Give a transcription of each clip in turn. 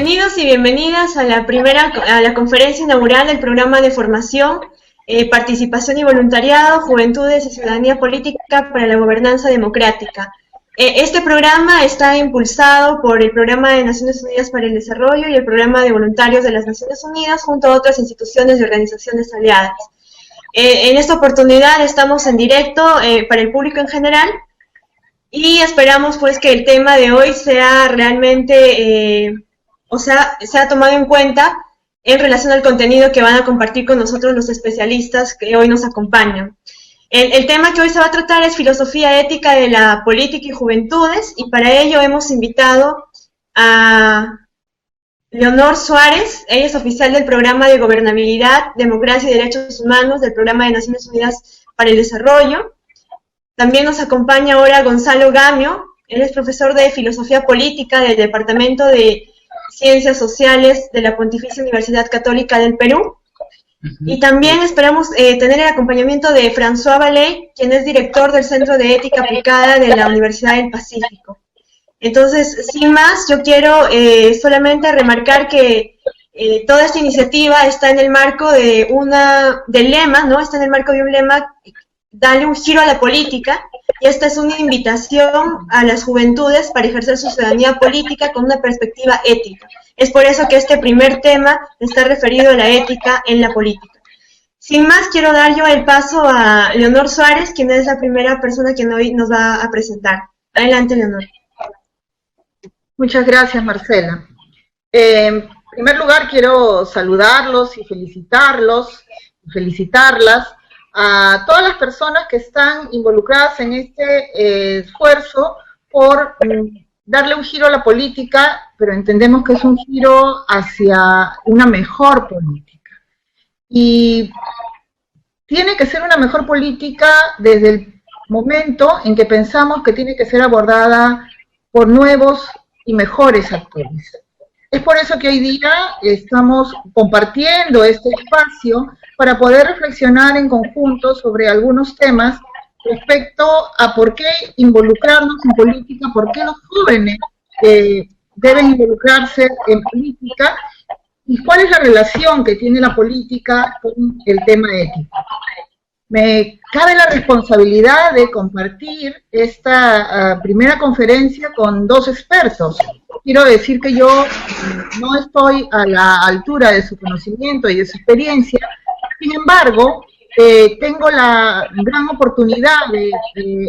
Bienvenidos y bienvenidas a la conferencia inaugural del programa de formación, participación y voluntariado, juventudes y ciudadanía política para la gobernanza democrática. Este programa está impulsado por el Programa de Naciones Unidas para el Desarrollo y el Programa de Voluntarios de las Naciones Unidas junto a otras instituciones y organizaciones aliadas. En esta oportunidad estamos en directo para el público en general y esperamos pues que el tema de hoy sea realmente, sea tomado en cuenta en relación al contenido que van a compartir con nosotros los especialistas que hoy nos acompañan. El tema que hoy se va a tratar es filosofía ética de la política y juventudes, y para ello hemos invitado a Leonor Suárez. Ella es oficial del Programa de Gobernabilidad, Democracia y Derechos Humanos del Programa de Naciones Unidas para el Desarrollo. También nos acompaña ahora Gonzalo Gamio. Él es profesor de Filosofía Política del Departamento de Ciencias Sociales de la Pontificia Universidad Católica del Perú. Y también esperamos tener el acompañamiento de François Vallée, quien es director del Centro de Ética Aplicada de la Universidad del Pacífico. Entonces, sin más, yo quiero solamente remarcar que toda esta iniciativa está en el marco de del lema, ¿no? Está en el marco de un lema, darle un giro a la política, y esta es una invitación a las juventudes para ejercer su ciudadanía política con una perspectiva ética. Es por eso que este primer tema está referido a la ética en la política. Sin más, quiero dar yo el paso a Leonor Suárez, quien es la primera persona que hoy nos va a presentar. Adelante, Leonor. Muchas gracias, Marcela. En primer lugar, quiero saludarlos y felicitarlas a todas las personas que están involucradas en este esfuerzo por darle un giro a la política, pero entendemos que es un giro hacia una mejor política. Y tiene que ser una mejor política desde el momento en que pensamos que tiene que ser abordada por nuevos y mejores actores. Es por eso que hoy día estamos compartiendo este espacio para poder reflexionar en conjunto sobre algunos temas respecto a por qué involucrarnos en política, por qué los jóvenes deben involucrarse en política y cuál es la relación que tiene la política con el tema ético. Me cabe la responsabilidad de compartir esta primera conferencia con dos expertos. Quiero decir que yo no estoy a la altura de su conocimiento y de su experiencia, sin embargo, tengo la gran oportunidad de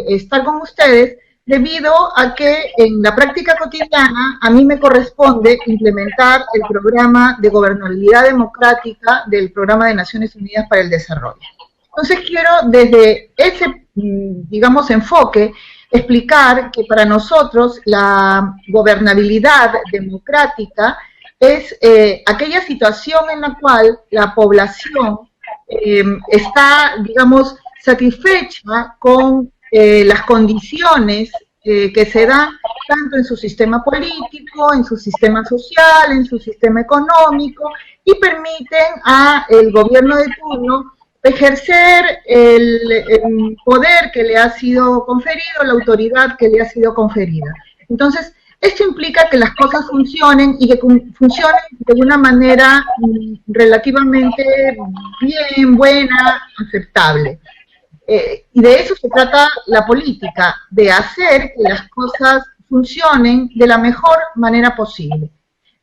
estar con ustedes debido a que en la práctica cotidiana a mí me corresponde implementar el programa de gobernabilidad democrática del Programa de Naciones Unidas para el Desarrollo. Entonces quiero desde ese, digamos, enfoque explicar que para nosotros la gobernabilidad democrática es aquella situación en la cual la población está, digamos, satisfecha con las condiciones que se dan tanto en su sistema político, en su sistema social, en su sistema económico, y permiten al gobierno de turno ejercer el poder que le ha sido conferido, la autoridad que le ha sido conferida. Entonces, esto implica que las cosas funcionen y que funcionen de una manera relativamente bien, buena, aceptable. Y de eso se trata la política, de hacer que las cosas funcionen de la mejor manera posible.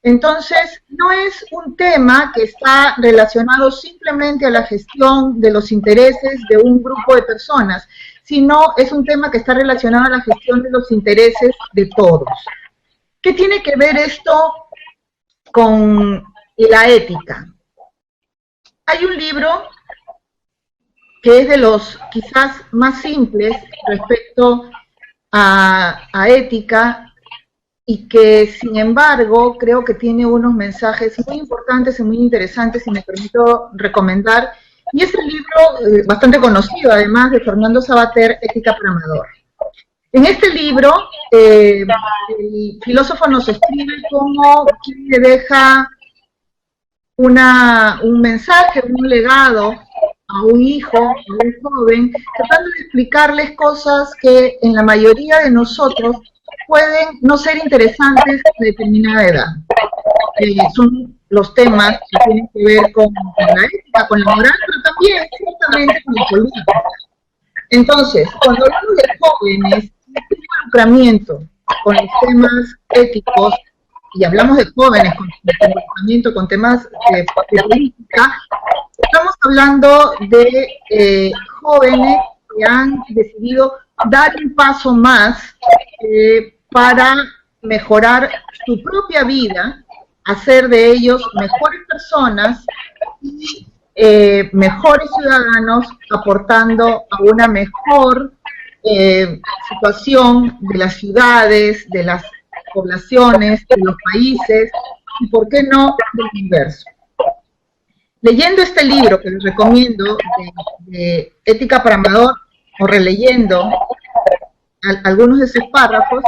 Entonces, no es un tema que está relacionado simplemente a la gestión de los intereses de un grupo de personas, sino es un tema que está relacionado a la gestión de los intereses de todos. ¿Qué tiene que ver esto con la ética? Hay un libro que es de los quizás más simples respecto a ética y que sin embargo creo que tiene unos mensajes muy importantes y muy interesantes y me permito recomendar, y es el libro bastante conocido además de Fernando Savater, Ética para Amador. En este libro el filósofo nos escribe cómo quien le deja un mensaje, un legado a un hijo, a un joven, tratando de explicarles cosas que en la mayoría de nosotros pueden no ser interesantes a determinada edad. son los temas que tienen que ver con la ética, con la moral, pero también ciertamente con la política. Entonces, cuando hablamos de jóvenes, este involucramiento con los temas éticos, y hablamos de jóvenes con involucramiento con temas de política, estamos hablando de jóvenes que han decidido dar un paso más para mejorar su propia vida, hacer de ellos mejores personas y mejores ciudadanos, aportando a una mejor situación de las ciudades, de las poblaciones, de los países, y por qué no del universo. Leyendo este libro que les recomiendo, de Ética para Amador, o releyendo algunos de sus párrafos,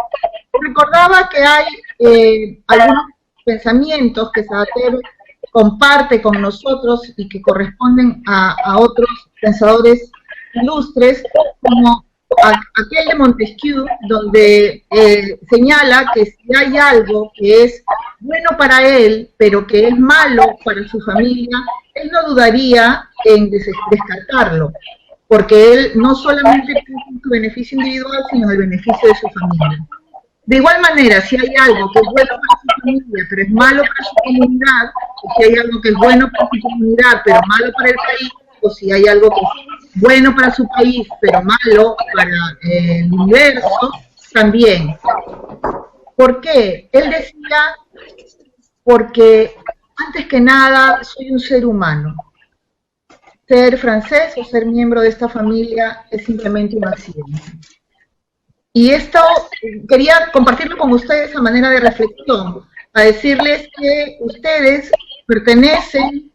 recordaba que hay algunos pensamientos que Sabater comparte con nosotros y que corresponden a otros pensadores ilustres, como aquel de Montesquieu, donde señala que si hay algo que es bueno para él, pero que es malo para su familia, él no dudaría en descartarlo, porque él no solamente piensa en su beneficio individual, sino en el beneficio de su familia. De igual manera, si hay algo que es bueno para su familia, pero es malo para su comunidad, o si hay algo que es bueno para su comunidad, pero malo para el país, o si hay algo que es bueno para su país, pero malo para el universo, también. ¿Por qué? Él decía, porque antes que nada soy un ser humano. Ser francés o ser miembro de esta familia es simplemente un accidente. Y esto quería compartirlo con ustedes a manera de reflexión, a decirles que ustedes pertenecen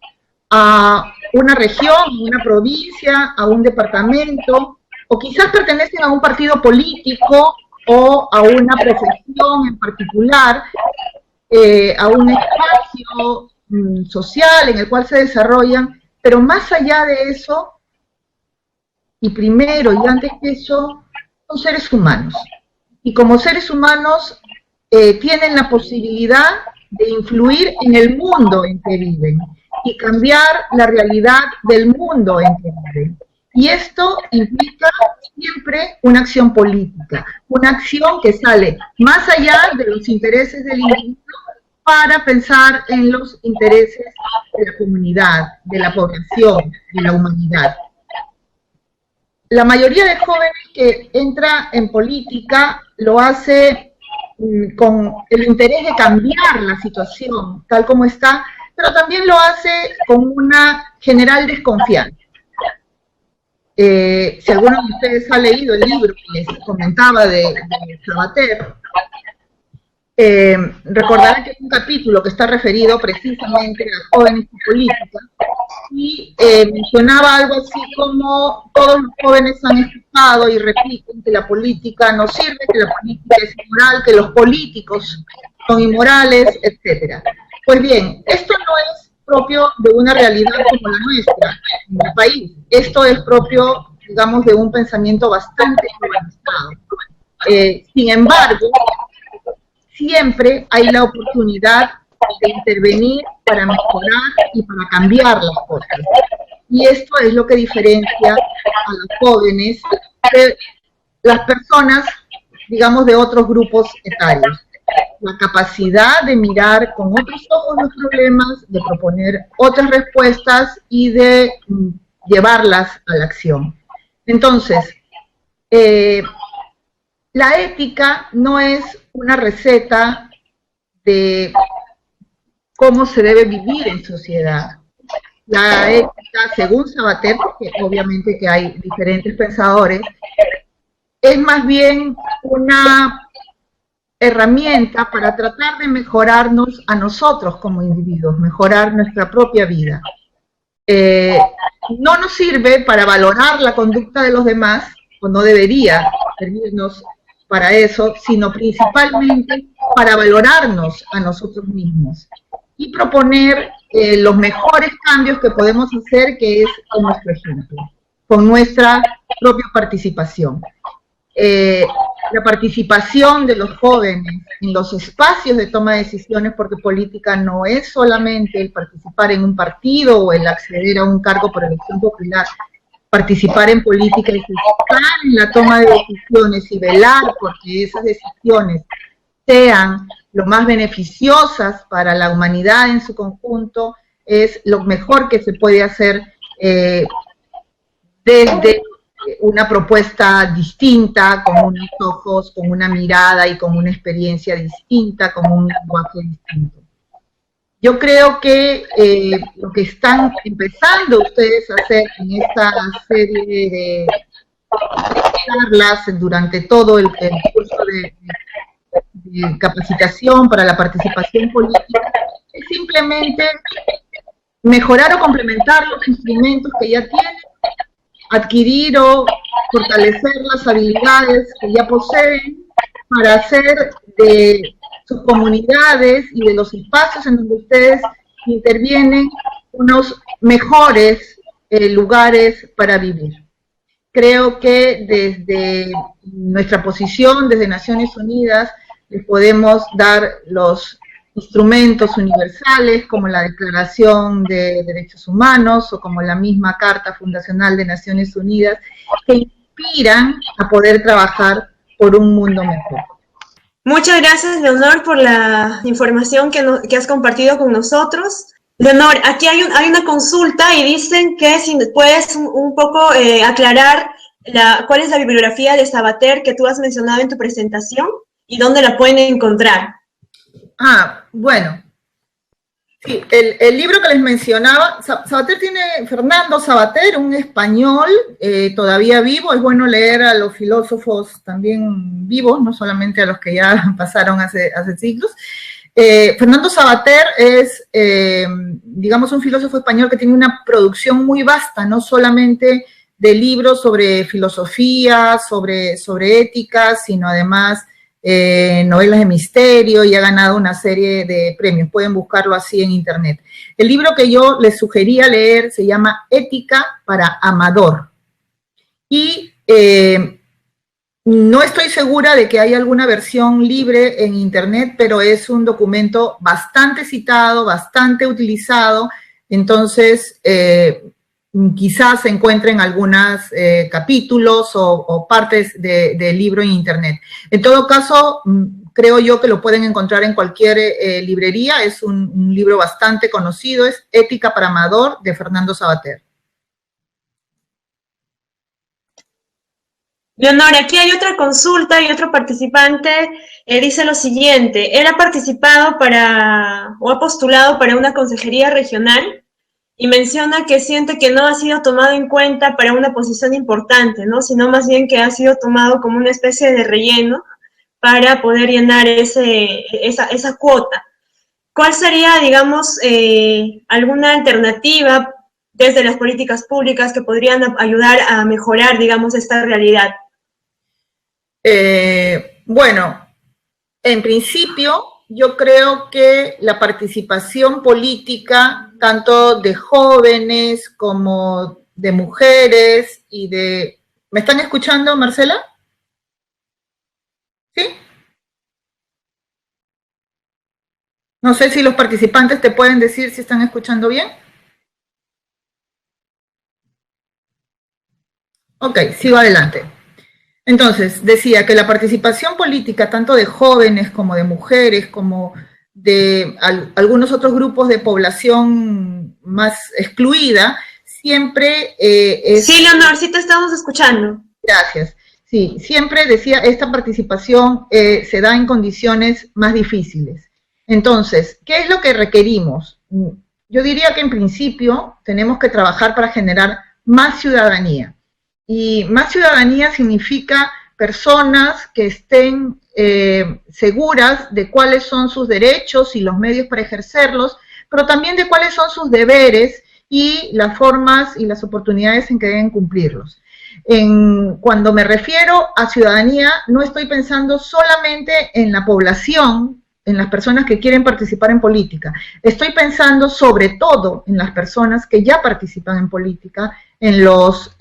a una región, una provincia, a un departamento, o quizás pertenecen a un partido político o a una profesión en particular, a un espacio social en el cual se desarrollan, pero más allá de eso, y primero y antes que eso, son seres humanos. Y como seres humanos tienen la posibilidad de influir en el mundo en que viven y cambiar la realidad del mundo en que viven. Y esto implica siempre una acción política, una acción que sale más allá de los intereses del individuo para pensar en los intereses de la comunidad, de la población, de la humanidad. La mayoría de jóvenes que entra en política lo hace con el interés de cambiar la situación tal como está, pero también lo hace con una general desconfianza. Si alguno de ustedes ha leído el libro que les comentaba de Sabater, recordarán que es un capítulo que está referido precisamente a jóvenes y política, y mencionaba algo así como: todos los jóvenes han escuchado y repiten que la política no sirve, que la política es inmoral, que los políticos son inmorales, etc. Pues bien, esto no es propio de una realidad como la nuestra, en el país. Esto es propio, digamos, de un pensamiento bastante globalizado. Sin embargo, siempre hay la oportunidad de intervenir para mejorar y para cambiar las cosas. Y esto es lo que diferencia a los jóvenes de las personas, digamos, de otros grupos etarios. La capacidad de mirar con otros ojos los problemas, de proponer otras respuestas y de llevarlas a la acción. Entonces, la ética no es una receta de cómo se debe vivir en sociedad. La ética, según Sabater, porque obviamente que hay diferentes pensadores, es más bien una herramienta para tratar de mejorarnos a nosotros como individuos, mejorar nuestra propia vida. No nos sirve para valorar la conducta de los demás, o no debería servirnos para eso, sino principalmente para valorarnos a nosotros mismos y proponer los mejores cambios que podemos hacer, que es con nuestro ejemplo, con nuestra propia participación. la participación de los jóvenes en los espacios de toma de decisiones, porque política no es solamente el participar en un partido o el acceder a un cargo por elección popular. Participar en política es estar en la toma de decisiones y velar porque esas decisiones sean lo más beneficiosas para la humanidad en su conjunto, es lo mejor que se puede hacer desde una propuesta distinta, con unos ojos, con una mirada y con una experiencia distinta, con un lenguaje distinto. Yo creo que lo que están empezando ustedes a hacer en esta serie de charlas durante todo el curso de capacitación para la participación política es simplemente mejorar o complementar los instrumentos que ya tienen, adquirir o fortalecer las habilidades que ya poseen para hacer de sus comunidades y de los espacios en donde ustedes intervienen unos mejores lugares para vivir. Creo que desde nuestra posición, desde Naciones Unidas, les podemos dar los instrumentos universales como la Declaración de Derechos Humanos o como la misma Carta Fundacional de Naciones Unidas, que inspiran a poder trabajar por un mundo mejor. Muchas gracias, Leonor, por la información que has compartido con nosotros. Leonor, aquí hay una consulta y dicen que si puedes un poco aclarar cuál es la bibliografía de Sabater que tú has mencionado en tu presentación y dónde la pueden encontrar. Bueno, sí, el libro que les mencionaba, Sabater tiene, Fernando Sabater, un español todavía vivo. Es bueno leer a los filósofos también vivos, no solamente a los que ya pasaron hace siglos. Fernando Sabater es, digamos, un filósofo español que tiene una producción muy vasta, no solamente de libros sobre filosofía, sobre ética, sino además novelas de misterio, y ha ganado una serie de premios. Pueden buscarlo así en internet. El libro que yo les sugería leer se llama Ética para Amador. Y no estoy segura de que haya alguna versión libre en internet, pero es un documento bastante citado, bastante utilizado. Entonces, quizás se encuentren algunos capítulos o partes del libro en internet. En todo caso, creo yo que lo pueden encontrar en cualquier librería. Es un libro bastante conocido, es Ética para Amador, de Fernando Sabater. Leonor, aquí hay otra consulta y otro participante dice lo siguiente: él ha participado o ha postulado para una consejería regional y menciona que siente que no ha sido tomado en cuenta para una posición importante, ¿no? Sino más bien que ha sido tomado como una especie de relleno para poder llenar esa cuota. ¿Cuál sería, digamos, alguna alternativa desde las políticas públicas que podrían ayudar a mejorar, digamos, esta realidad? Bueno, en principio, yo creo que la participación política, tanto de jóvenes como de mujeres y de... ¿Me están escuchando, Marcela? ¿Sí? No sé si los participantes te pueden decir si están escuchando bien. Ok, sigo adelante. Entonces, decía que la participación política, tanto de jóvenes como de mujeres, como de algunos otros grupos de población más excluida, siempre es... Sí, Leonor, sí te estamos escuchando. Gracias. Sí, siempre decía, esta participación se da en condiciones más difíciles. Entonces, ¿qué es lo que requerimos? Yo diría que en principio tenemos que trabajar para generar más ciudadanía. Y más ciudadanía significa personas que estén seguras de cuáles son sus derechos y los medios para ejercerlos, pero también de cuáles son sus deberes y las formas y las oportunidades en que deben cumplirlos. Cuando me refiero a ciudadanía, no estoy pensando solamente en la población, en las personas que quieren participar en política. Estoy pensando sobre todo en las personas que ya participan en política, en los...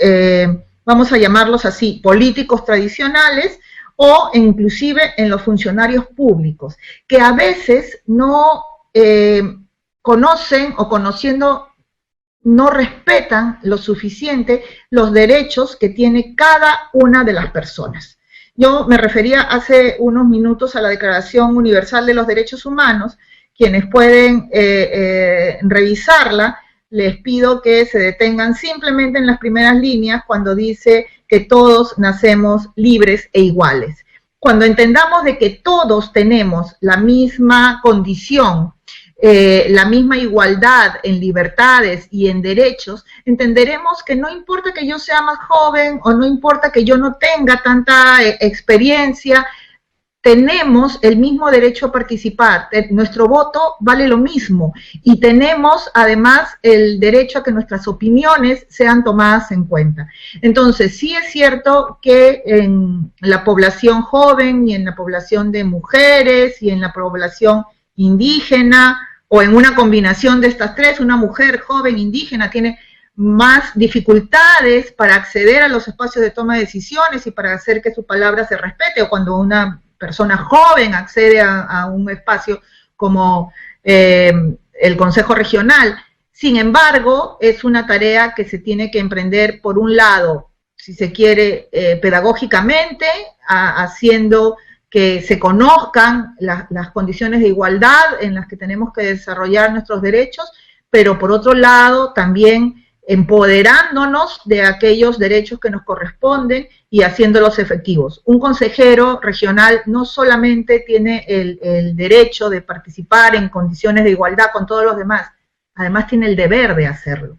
vamos a llamarlos así, políticos tradicionales o inclusive en los funcionarios públicos, que a veces no conocen o conociendo no respetan lo suficiente los derechos que tiene cada una de las personas. Yo me refería hace unos minutos a la Declaración Universal de los Derechos Humanos. Quienes pueden revisarla, les pido que se detengan simplemente en las primeras líneas cuando dice que todos nacemos libres e iguales. Cuando entendamos de que todos tenemos la misma condición, la misma igualdad en libertades y en derechos, entenderemos que no importa que yo sea más joven o no importa que yo no tenga tanta experiencia, tenemos el mismo derecho a participar, nuestro voto vale lo mismo y tenemos además el derecho a que nuestras opiniones sean tomadas en cuenta. Entonces, sí es cierto que en la población joven y en la población de mujeres y en la población indígena o en una combinación de estas tres, una mujer joven indígena tiene más dificultades para acceder a los espacios de toma de decisiones y para hacer que su palabra se respete, o cuando una persona joven accede a un espacio como el Consejo Regional. Sin embargo, es una tarea que se tiene que emprender, por un lado, si se quiere, pedagógicamente, haciendo que se conozcan las condiciones de igualdad en las que tenemos que desarrollar nuestros derechos, pero por otro lado también empoderándonos de aquellos derechos que nos corresponden y haciéndolos efectivos. Un consejero regional no solamente tiene el derecho de participar en condiciones de igualdad con todos los demás, además tiene el deber de hacerlo.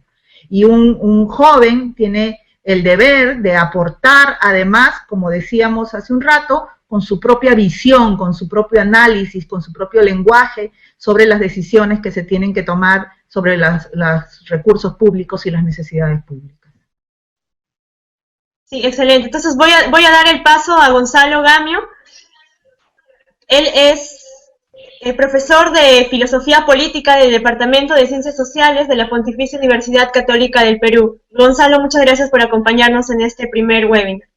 Y un joven tiene el deber de aportar, además, como decíamos hace un rato, con su propia visión, con su propio análisis, con su propio lenguaje sobre las decisiones que se tienen que tomar sobre los recursos públicos y las necesidades públicas. Sí, excelente. Entonces voy a dar el paso a Gonzalo Gamio. Él es profesor de Filosofía Política del Departamento de Ciencias Sociales de la Pontificia Universidad Católica del Perú. Gonzalo, muchas gracias por acompañarnos en este primer webinar.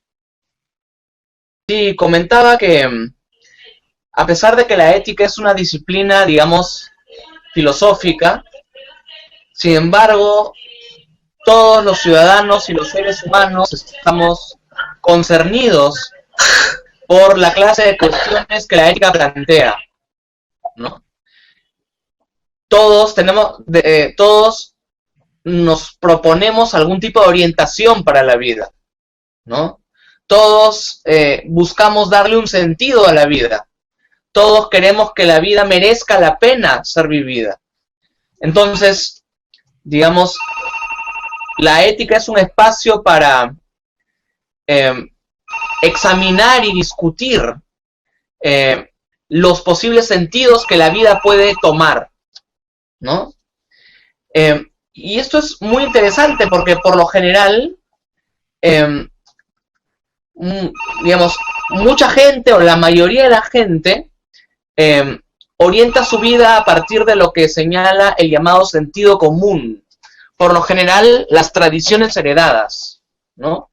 Sí, comentaba que a pesar de que la ética es una disciplina, digamos, filosófica, sin embargo, todos los ciudadanos y los seres humanos estamos concernidos por la clase de cuestiones que la ética plantea, ¿no? Todos nos proponemos algún tipo de orientación para la vida, ¿no? Todos buscamos darle un sentido a la vida. Todos queremos que la vida merezca la pena ser vivida. Entonces, digamos, la ética es un espacio para examinar y discutir los posibles sentidos que la vida puede tomar, ¿no? Y esto es muy interesante porque por lo general, digamos, mucha gente o la mayoría de la gente orienta su vida a partir de lo que señala el llamado sentido común, por lo general las tradiciones heredadas, ¿no?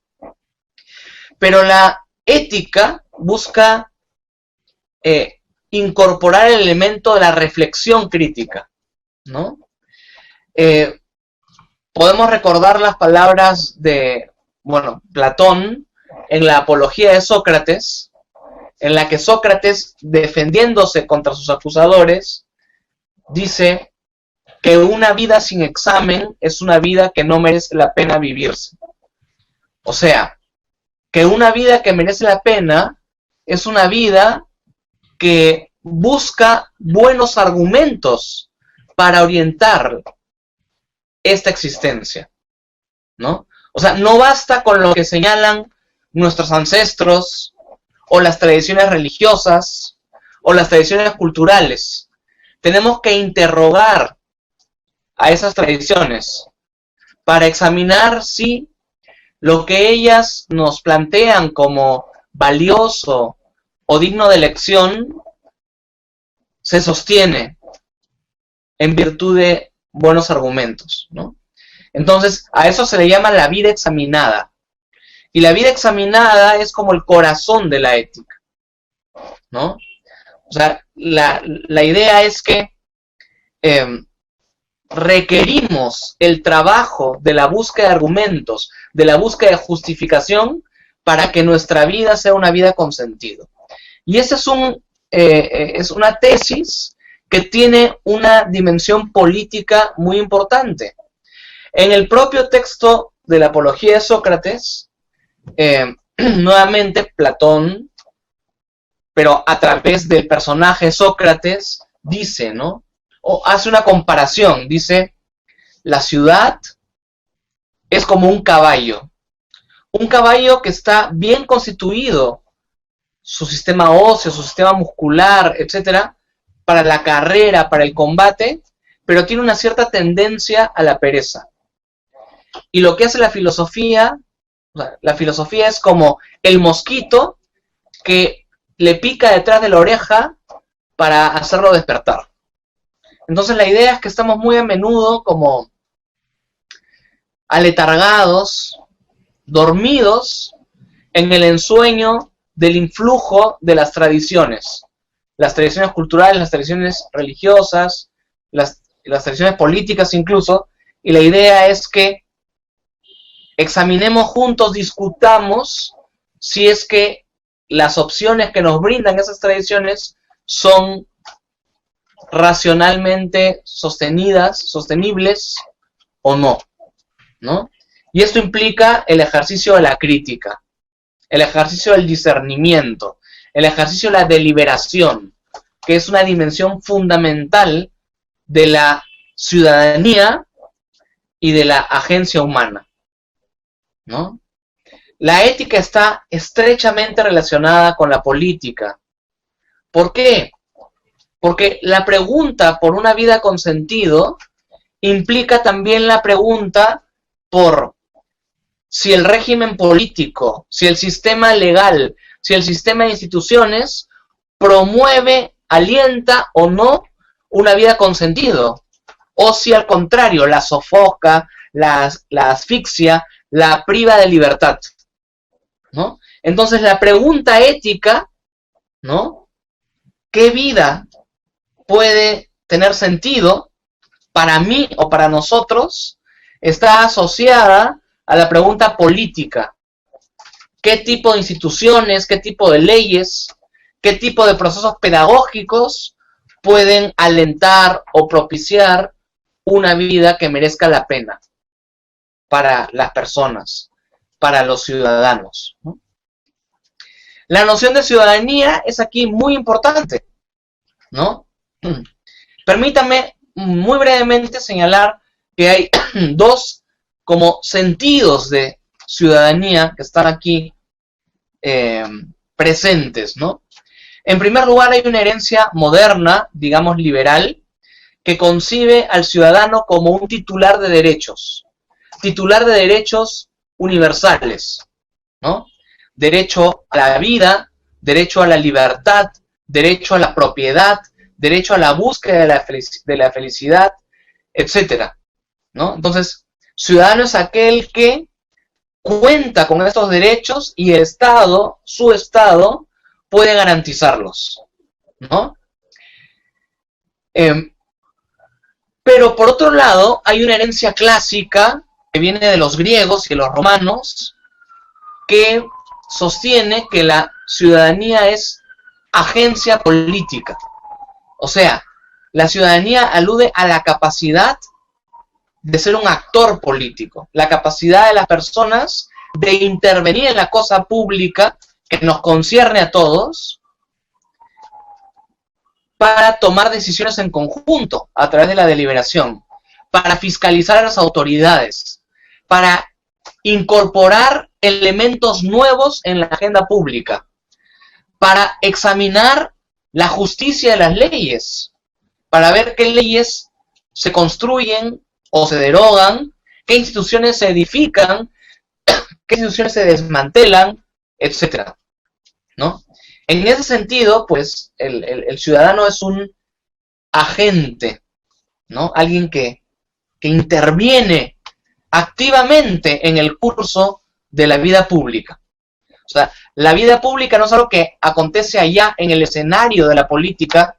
Pero la ética busca incorporar el elemento de la reflexión crítica, ¿no? Podemos recordar las palabras de, bueno, Platón en la Apología de Sócrates, en la que Sócrates, defendiéndose contra sus acusadores, dice que una vida sin examen es una vida que no merece la pena vivirse. O sea, que una vida que merece la pena es una vida que busca buenos argumentos para orientar esta existencia, ¿no? O sea, no basta con lo que señalan nuestros ancestros, o las tradiciones religiosas, o las tradiciones culturales. Tenemos que interrogar a esas tradiciones para examinar si lo que ellas nos plantean como valioso o digno de elección se sostiene en virtud de buenos argumentos, ¿no? Entonces, a eso se le llama la vida examinada. Y la vida examinada es como el corazón de la ética, ¿no? O sea, la idea es que requerimos el trabajo de la búsqueda de argumentos, de la búsqueda de justificación, para que nuestra vida sea una vida con sentido. Y esa es una tesis que tiene una dimensión política muy importante. En el propio texto de la Apología de Sócrates, nuevamente Platón, pero a través del personaje Sócrates, dice, ¿no? O hace una comparación, dice, la ciudad es como un caballo que está bien constituido, su sistema óseo, su sistema muscular, etcétera, para la carrera, para el combate, pero tiene una cierta tendencia a la pereza. Y lo que hace la filosofía es como el mosquito que le pica detrás de la oreja para hacerlo despertar. Entonces la idea es que estamos muy a menudo como aletargados, dormidos en el ensueño del influjo de las tradiciones culturales, las tradiciones religiosas, las tradiciones políticas incluso, y la idea es que examinemos juntos, discutamos si es que las opciones que nos brindan esas tradiciones son racionalmente sostenibles o no, ¿no? Y esto implica el ejercicio de la crítica, el ejercicio del discernimiento, el ejercicio de la deliberación, que es una dimensión fundamental de la ciudadanía y de la agencia humana, ¿no? La ética está estrechamente relacionada con la política. ¿Por qué? Porque la pregunta por una vida con sentido implica también la pregunta por si el régimen político, si el sistema legal, si el sistema de instituciones promueve, alienta o no una vida con sentido, o si al contrario la sofoca, la asfixia, la priva de libertad, ¿no? Entonces la pregunta ética, ¿no? ¿Qué vida puede tener sentido para mí o para nosotros? Está asociada a la pregunta política. ¿Qué tipo de instituciones, qué tipo de leyes, qué tipo de procesos pedagógicos pueden alentar o propiciar una vida que merezca la pena para las personas, para los ciudadanos, ¿no? La noción de ciudadanía es aquí muy importante, ¿no? Permítame muy brevemente señalar que hay dos como sentidos de ciudadanía que están aquí presentes, ¿no? En primer lugar, hay una herencia moderna, digamos liberal, que concibe al ciudadano como un titular de derechos universales, ¿no? Derecho a la vida, derecho a la libertad, derecho a la propiedad, derecho a la búsqueda de la felicidad, etcétera, ¿no? Entonces, ciudadano es aquel que cuenta con estos derechos y el Estado, su Estado, puede garantizarlos, ¿no? Pero por otro lado, hay una herencia clásica que viene de los griegos y de los romanos, que sostiene que la ciudadanía es agencia política. O sea, la ciudadanía alude a la capacidad de ser un actor político, la capacidad de las personas de intervenir en la cosa pública que nos concierne a todos para tomar decisiones en conjunto a través de la deliberación, para fiscalizar a las autoridades, para incorporar elementos nuevos en la agenda pública, para examinar la justicia de las leyes, para ver qué leyes se construyen o se derogan, qué instituciones se edifican, qué instituciones se desmantelan, etcétera, ¿no? En ese sentido, pues, el ciudadano es un agente, ¿no? Alguien que interviene activamente en el curso de la vida pública. O sea, la vida pública no es algo que acontece allá en el escenario de la política,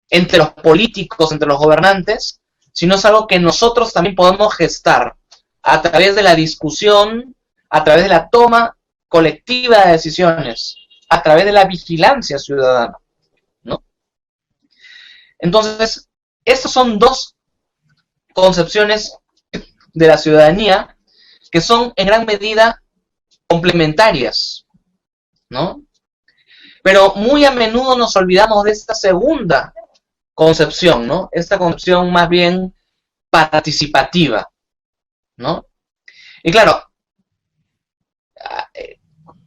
entre los políticos, entre los gobernantes, sino es algo que nosotros también podemos gestar a través de la discusión, a través de la toma colectiva de decisiones, a través de la vigilancia ciudadana, ¿no? Entonces, estas son dos concepciones de la ciudadanía que son en gran medida complementarias, ¿no? Pero muy a menudo nos olvidamos de esta segunda concepción, ¿no? Esta concepción más bien participativa, ¿no? Y claro,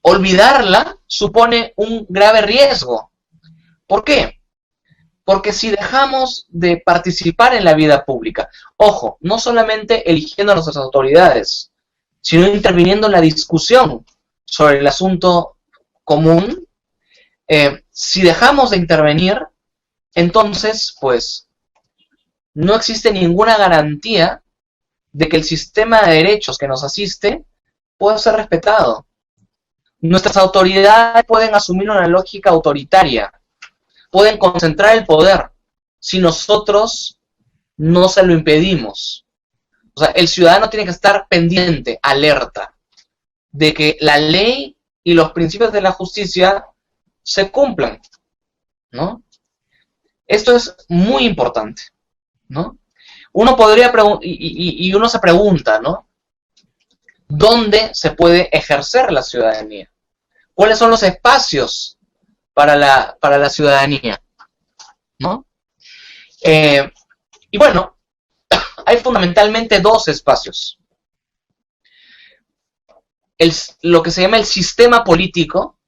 olvidarla supone un grave riesgo. ¿Por qué? Porque si dejamos de participar en la vida pública, ojo, no solamente eligiendo a nuestras autoridades, sino interviniendo en la discusión sobre el asunto común, si dejamos de intervenir, entonces, pues, no existe ninguna garantía de que el sistema de derechos que nos asiste pueda ser respetado. Nuestras autoridades pueden asumir una lógica autoritaria, pueden concentrar el poder si nosotros no se lo impedimos. O sea, el ciudadano tiene que estar pendiente, alerta, de que la ley y los principios de la justicia se cumplan, ¿no? Esto es muy importante, ¿no? Uno podría y uno se pregunta, ¿no? ¿Dónde se puede ejercer la ciudadanía? ¿Cuáles son los espacios para la ciudadanía? ¿No? Y bueno, hay fundamentalmente dos espacios. Lo que se llama el sistema político,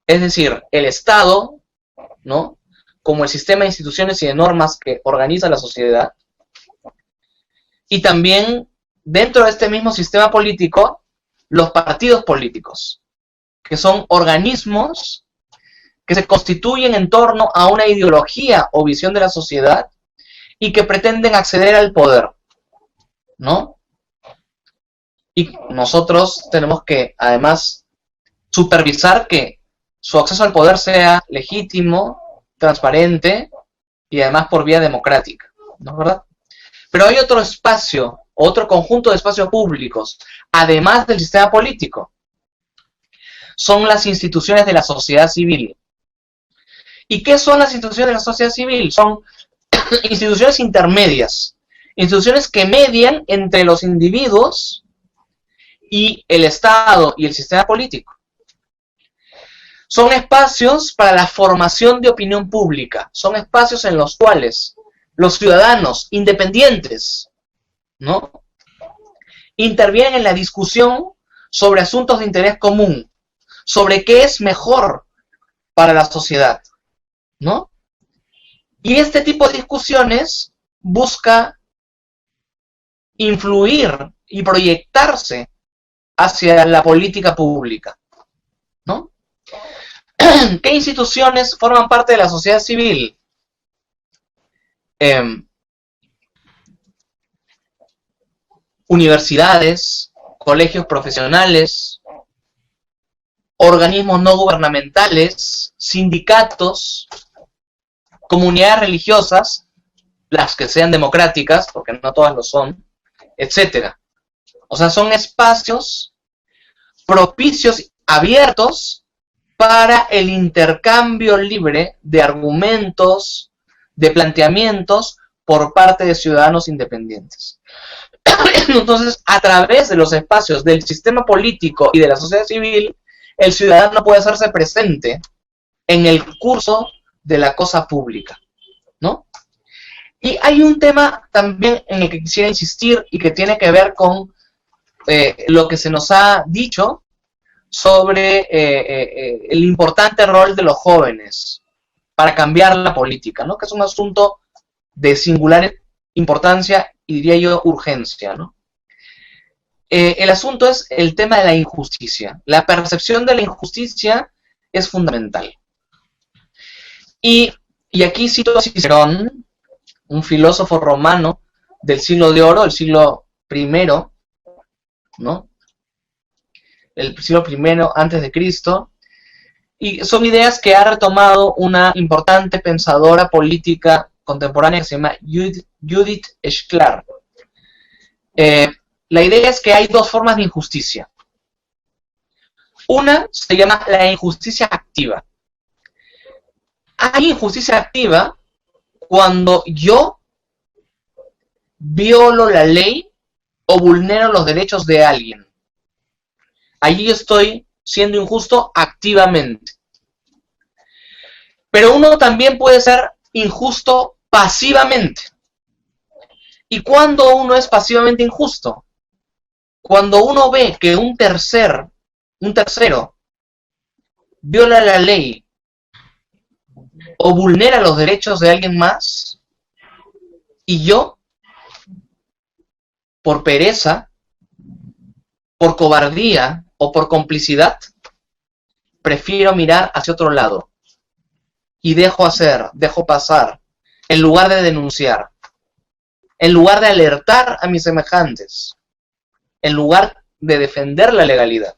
es decir, el Estado, ¿no? Como el sistema de instituciones y de normas que organiza la sociedad. Y también, dentro de este mismo sistema político, los partidos políticos, que son organismos que se constituyen en torno a una ideología o visión de la sociedad y que pretenden acceder al poder, ¿no? Y nosotros tenemos que, además, supervisar que su acceso al poder sea legítimo, transparente y además por vía democrática, ¿no es verdad? Pero hay otro espacio, otro conjunto de espacios públicos, además del sistema político. Son las instituciones de la sociedad civil. ¿Y qué son las instituciones de la sociedad civil? Son instituciones intermedias, instituciones que median entre los individuos y el Estado y el sistema político. Son espacios para la formación de opinión pública, son espacios en los cuales los ciudadanos independientes, ¿no?, intervienen en la discusión sobre asuntos de interés común, sobre qué es mejor para la sociedad, ¿no? Y este tipo de discusiones busca influir y proyectarse hacia la política pública, ¿no? ¿Qué instituciones forman parte de la sociedad civil? Universidades, colegios profesionales, organismos no gubernamentales, sindicatos, comunidades religiosas, las que sean democráticas, porque no todas lo son, etcétera. O sea, son espacios propicios, abiertos para el intercambio libre de argumentos, de planteamientos por parte de ciudadanos independientes. Entonces, a través de los espacios del sistema político y de la sociedad civil, el ciudadano puede hacerse presente en el curso de la cosa pública, ¿no? Y hay un tema también en el que quisiera insistir y que tiene que ver con lo que se nos ha dicho sobre el importante rol de los jóvenes para cambiar la política, ¿no? Que es un asunto de singular importancia y diría yo urgencia, ¿no? El asunto es el tema de la injusticia. La percepción de la injusticia es fundamental. Y aquí cito a Cicerón, un filósofo romano del siglo de oro, del siglo I, ¿no?, el siglo I antes de Cristo, y son ideas que ha retomado una importante pensadora política contemporánea que se llama Judith Schklar. La idea es que hay dos formas de injusticia. Una se llama la injusticia activa. Hay injusticia activa cuando yo violo la ley o vulnero los derechos de alguien. Allí estoy siendo injusto activamente. Pero uno también puede ser injusto pasivamente. ¿Y cuándo uno es pasivamente injusto? Cuando uno ve que un tercero viola la ley o vulnera los derechos de alguien más, y yo, por pereza, por cobardía o por complicidad, prefiero mirar hacia otro lado y dejo pasar, en lugar de denunciar, en lugar de alertar a mis semejantes, en lugar de defender la legalidad.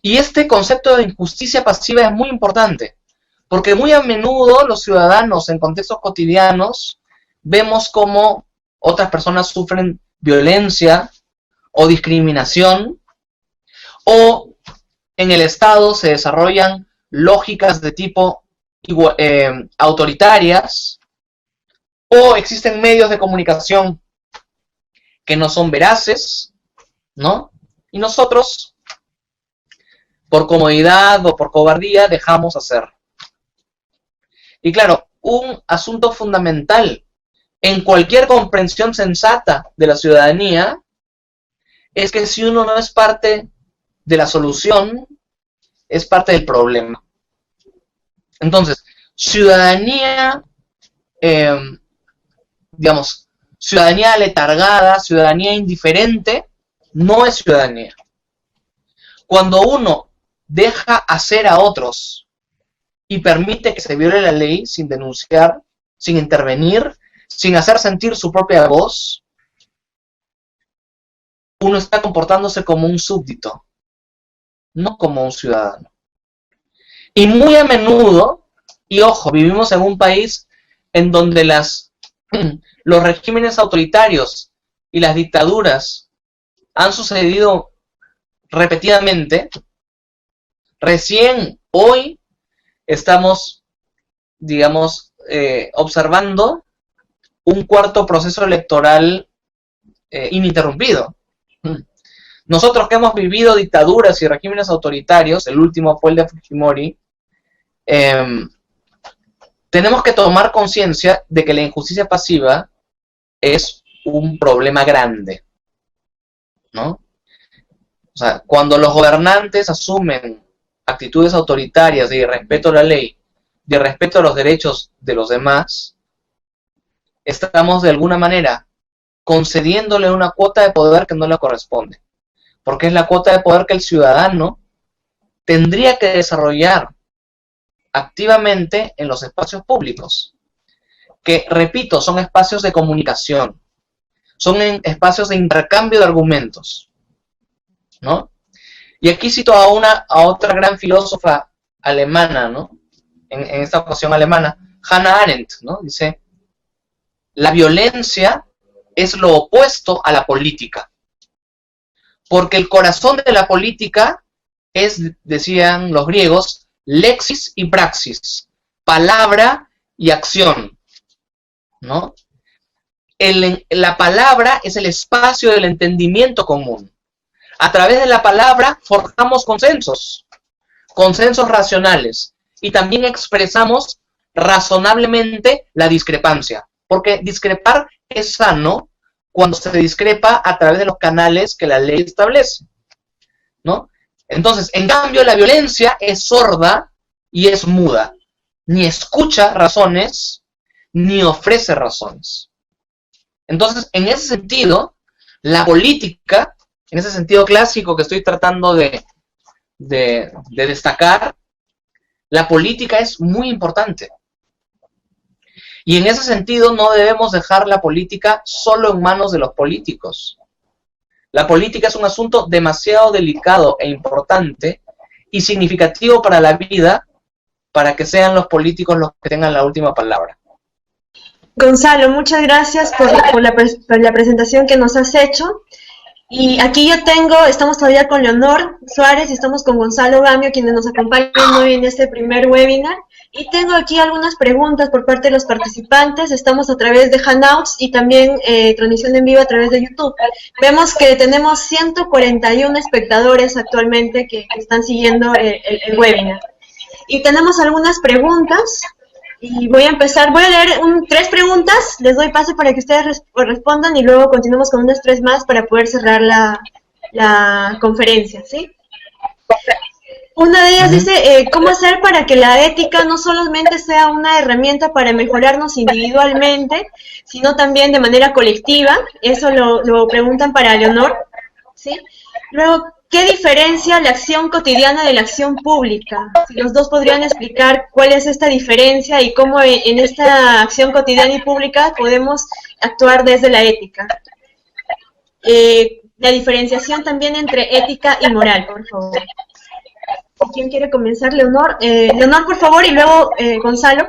Y este concepto de injusticia pasiva es muy importante, porque muy a menudo los ciudadanos en contextos cotidianos vemos cómo otras personas sufren violencia o discriminación, o en el Estado se desarrollan lógicas de tipo autoritarias, o existen medios de comunicación que no son veraces, ¿no? Y nosotros, por comodidad o por cobardía, dejamos hacer. Y claro, un asunto fundamental en cualquier comprensión sensata de la ciudadanía es que si uno no es parte de la solución, es parte del problema. Entonces, ciudadanía, ciudadanía aletargada, ciudadanía indiferente, no es ciudadanía. Cuando uno deja hacer a otros y permite que se viole la ley sin denunciar, sin intervenir, sin hacer sentir su propia voz, uno está comportándose como un súbdito, no como un ciudadano. Y muy a menudo, y ojo, vivimos en un país en donde los regímenes autoritarios y las dictaduras han sucedido repetidamente. Recién hoy estamos, observando un cuarto proceso electoral ininterrumpido. Nosotros que hemos vivido dictaduras y regímenes autoritarios, el último fue el de Fujimori, tenemos que tomar conciencia de que la injusticia pasiva es un problema grande, ¿no? O sea, cuando los gobernantes asumen actitudes autoritarias de irrespeto a la ley, de respeto a los derechos de los demás, estamos de alguna manera concediéndole una cuota de poder que no le corresponde, porque es la cuota de poder que el ciudadano tendría que desarrollar activamente en los espacios públicos, que, repito, son espacios de comunicación, son espacios de intercambio de argumentos, ¿no? Y aquí cito a otra gran filósofa alemana, ¿no? En esta ocasión alemana, Hannah Arendt, ¿no? Dice, la violencia es lo opuesto a la política, porque el corazón de la política es, decían los griegos, lexis y praxis, palabra y acción, ¿no? La palabra es el espacio del entendimiento común. A través de la palabra forjamos consensos racionales, y también expresamos razonablemente la discrepancia, porque discrepar es sano cuando se discrepa a través de los canales que la ley establece, ¿no? Entonces, en cambio, la violencia es sorda y es muda. Ni escucha razones, ni ofrece razones. Entonces, en ese sentido, la política, en ese sentido clásico que estoy tratando de destacar, la política es muy importante. Y en ese sentido no debemos dejar la política solo en manos de los políticos. La política es un asunto demasiado delicado e importante y significativo para la vida para que sean los políticos los que tengan la última palabra. Gonzalo, muchas gracias por la presentación que nos has hecho. Y aquí estamos todavía con Leonor Suárez y estamos con Gonzalo Gamio, quienes nos acompañan hoy en este primer webinar. Y tengo aquí algunas preguntas por parte de los participantes. Estamos a través de Hangouts y también transmisión en vivo a través de YouTube. Vemos que tenemos 141 espectadores actualmente que están siguiendo el webinar. Y tenemos algunas preguntas. Y voy a leer 3 preguntas, les doy pase para que ustedes respondan y luego continuamos con unas 3 más para poder cerrar la conferencia, ¿sí? Una de ellas dice, ¿cómo hacer para que la ética no solamente sea una herramienta para mejorarnos individualmente, sino también de manera colectiva? Eso lo preguntan para Leonor, ¿sí? Luego, ¿qué diferencia la acción cotidiana de la acción pública? Si los dos podrían explicar cuál es esta diferencia y cómo en esta acción cotidiana y pública podemos actuar desde la ética. La diferenciación también entre ética y moral, por favor. ¿Quién quiere comenzar? Leonor. Leonor, por favor, y luego Gonzalo.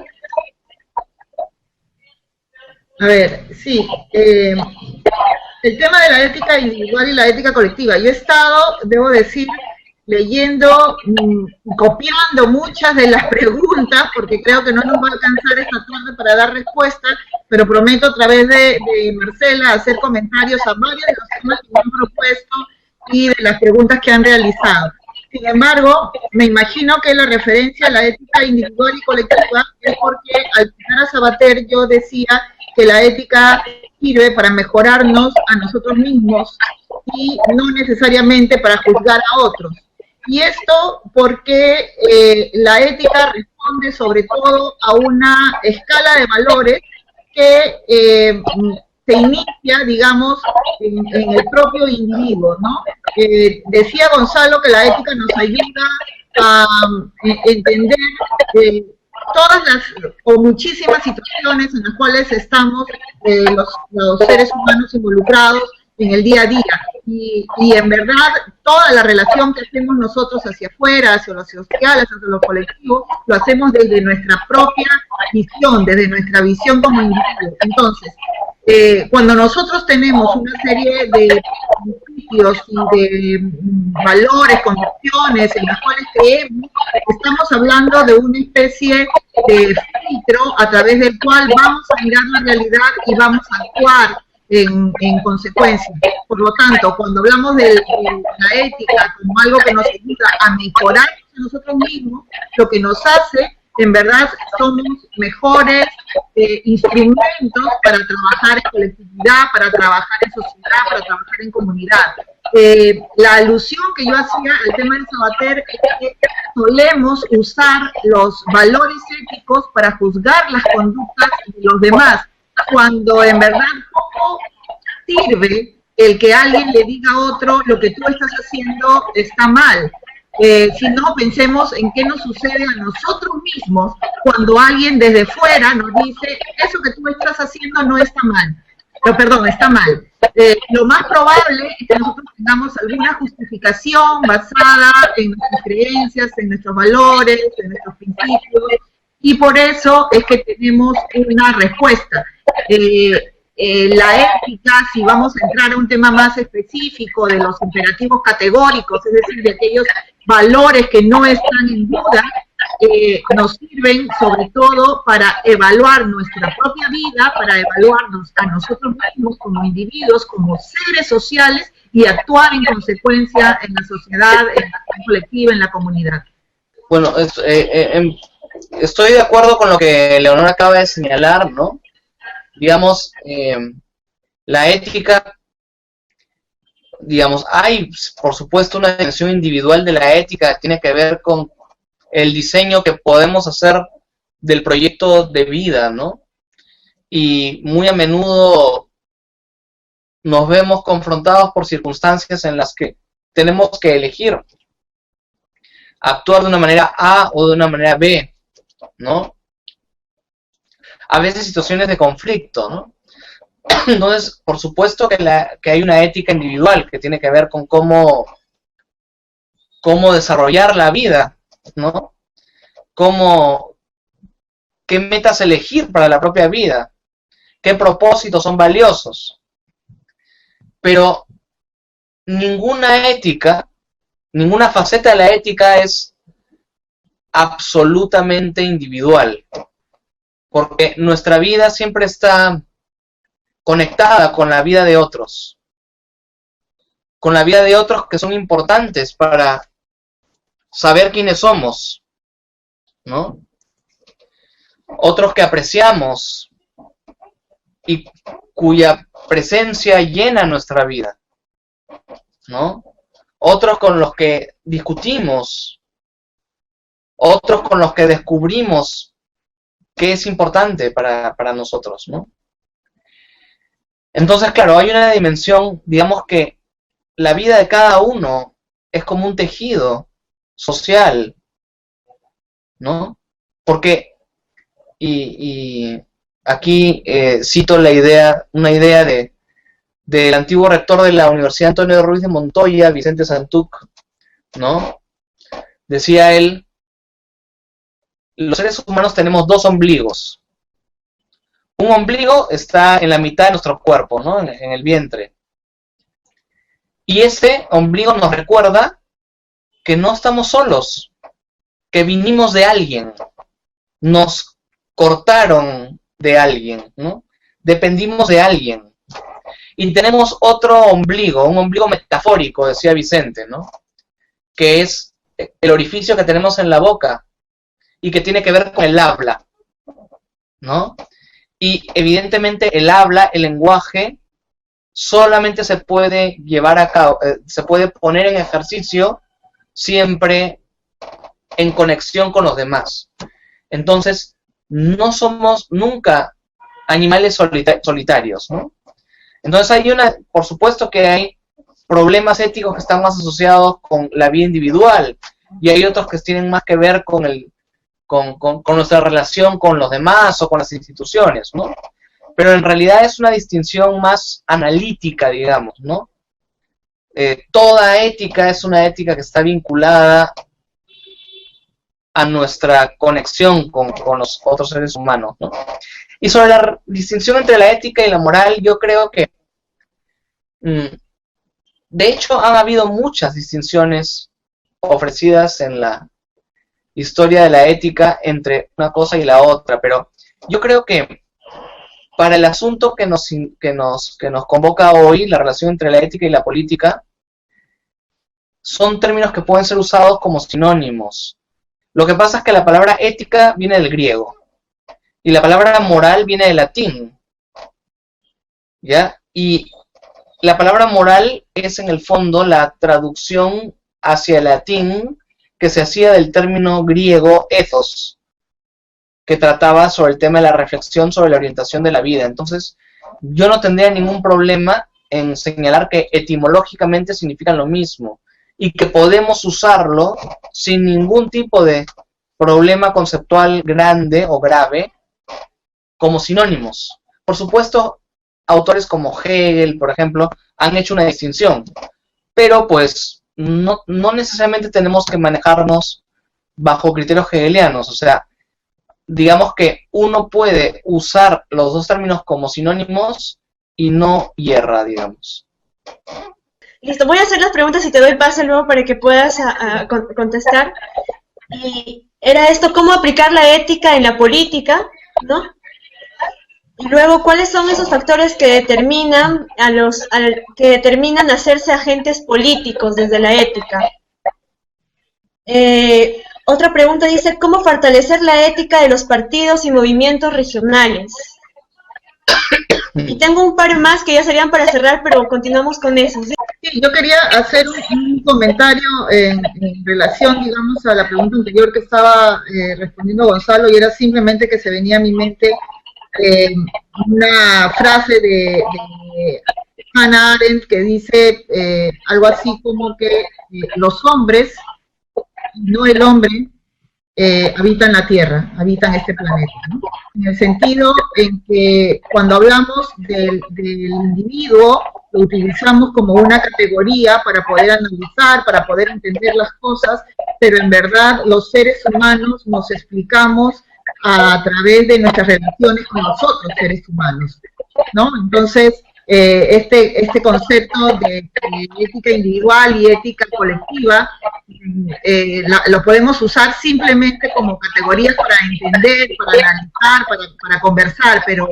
A ver, sí. El tema de la ética individual y la ética colectiva. Yo he estado, debo decir, leyendo, copiando muchas de las preguntas, porque creo que no nos va a alcanzar esta tarde para dar respuestas, pero prometo a través de Marcela hacer comentarios a varios de los temas que me han propuesto y de las preguntas que han realizado. Sin embargo, me imagino que la referencia a la ética individual y colectiva es porque al citar a Sabater yo decía que la ética sirve para mejorarnos a nosotros mismos y no necesariamente para juzgar a otros. Y esto porque la ética responde sobre todo a una escala de valores que se inicia, digamos, en el propio individuo, ¿no? Decía Gonzalo que la ética nos ayuda a entender todas las o muchísimas situaciones en las cuales estamos los seres humanos involucrados en el día a día. Y en verdad, toda la relación que hacemos nosotros hacia afuera, hacia lo social, hacia lo colectivo, lo hacemos desde nuestra propia visión, desde nuestra visión como individuo. Entonces, cuando nosotros tenemos una serie de principios y de valores, convicciones en las cuales creemos, estamos hablando de una especie de filtro a través del cual vamos a mirar la realidad y vamos a actuar en consecuencia. Por lo tanto, cuando hablamos de la ética como algo que nos ayuda a mejorar a nosotros mismos, lo que nos hace, en verdad, somos mejores instrumentos para trabajar en colectividad, para trabajar en sociedad, para trabajar en comunidad. La alusión que yo hacía al tema del Sabater es que solemos usar los valores éticos para juzgar las conductas de los demás, cuando en verdad poco sirve el que alguien le diga a otro lo que tú estás haciendo está mal. Si no, pensemos en qué nos sucede a nosotros mismos cuando alguien desde fuera nos dice eso que tú estás haciendo no está mal. Perdón, está mal. Lo más probable es que nosotros tengamos alguna justificación basada en nuestras creencias, en nuestros valores, en nuestros principios, y por eso es que tenemos una respuesta. La ética, si vamos a entrar a un tema más específico de los imperativos categóricos, es decir, de aquellos valores que no están en duda, nos sirven sobre todo para evaluar nuestra propia vida, para evaluarnos a nosotros mismos como individuos, como seres sociales y actuar en consecuencia en la sociedad, en la colectiva, en la comunidad. Bueno, estoy de acuerdo con lo que Leonor acaba de señalar, ¿no? Digamos, la ética, digamos, hay, por supuesto, una dimensión individual de la ética que tiene que ver con el diseño que podemos hacer del proyecto de vida, ¿no? Y muy a menudo nos vemos confrontados por circunstancias en las que tenemos que elegir actuar de una manera A o de una manera B, ¿no? A veces situaciones de conflicto, ¿no? Entonces, por supuesto que hay una ética individual que tiene que ver con cómo desarrollar la vida, ¿no? Qué metas elegir para la propia vida, qué propósitos son valiosos. Pero ninguna ética, ninguna faceta de la ética es absolutamente individual, porque nuestra vida siempre está conectada con la vida de otros, que son importantes para saber quiénes somos, ¿no? Otros que apreciamos y cuya presencia llena nuestra vida, ¿no? Otros con los que discutimos, otros con los que descubrimos qué es importante para nosotros, ¿no? Entonces, claro, hay una dimensión, digamos que la vida de cada uno es como un tejido social, ¿no? Porque, y aquí cito una idea del antiguo rector de la Universidad Antonio Ruiz de Montoya, Vicente Santuc, ¿no? Decía él, los seres humanos tenemos dos ombligos. Un ombligo está en la mitad de nuestro cuerpo, ¿no? En el vientre. Y ese ombligo nos recuerda que no estamos solos, que vinimos de alguien, nos cortaron de alguien, ¿no? Dependimos de alguien. Y tenemos otro ombligo, un ombligo metafórico, decía Vicente, ¿no? Que es el orificio que tenemos en la boca y que tiene que ver con el habla, ¿no? Y evidentemente el habla, el lenguaje, solamente se puede llevar a cabo, se puede poner en ejercicio siempre en conexión con los demás. Entonces, no somos nunca animales solitarios, ¿no? Entonces por supuesto que hay problemas éticos que están más asociados con la vida individual y hay otros que tienen más que ver con nuestra relación con los demás o con las instituciones, ¿no? Pero en realidad es una distinción más analítica, digamos, ¿no? Toda ética es una ética que está vinculada a nuestra conexión con los otros seres humanos, ¿no? Y sobre la distinción entre la ética y la moral, yo creo que, de hecho, han habido muchas distinciones ofrecidas en la historia de la ética entre una cosa y la otra, pero yo creo que para el asunto que nos convoca hoy, la relación entre la ética y la política, son términos que pueden ser usados como sinónimos. Lo que pasa es que la palabra ética viene del griego y la palabra moral viene del latín, ¿ya? Y la palabra moral es en el fondo la traducción hacia el latín que se hacía del término griego ethos, que trataba sobre el tema de la reflexión sobre la orientación de la vida. Entonces, yo no tendría ningún problema en señalar que etimológicamente significan lo mismo y que podemos usarlo sin ningún tipo de problema conceptual grande o grave como sinónimos. Por supuesto, autores como Hegel, por ejemplo, han hecho una distinción, pero pues no necesariamente tenemos que manejarnos bajo criterios hegelianos. O sea, digamos que uno puede usar los dos términos como sinónimos y no hierra, digamos. Listo, voy a hacer las preguntas y te doy pase luego para que puedas contestar. Y era esto, ¿cómo aplicar la ética en la política? ¿No? Y luego, ¿cuáles son esos factores que determinan hacerse agentes políticos desde la ética? Otra pregunta dice, ¿cómo fortalecer la ética de los partidos y movimientos regionales? Y tengo un par más que ya serían para cerrar, pero continuamos con eso. ¿Sí? Sí, yo quería hacer un comentario en relación, digamos, a la pregunta anterior que estaba respondiendo Gonzalo, y era simplemente que se venía a mi mente una frase de Hannah Arendt que dice algo así como que los hombres, no el hombre, habitan la Tierra, habitan este planeta, ¿no? En el sentido en que cuando hablamos del individuo, lo utilizamos como una categoría para poder analizar, para poder entender las cosas, pero en verdad los seres humanos nos explicamos a través de nuestras relaciones con los otros seres humanos, ¿no? Entonces, este concepto de ética individual y ética colectiva lo podemos usar simplemente como categorías para entender, para analizar, para conversar, pero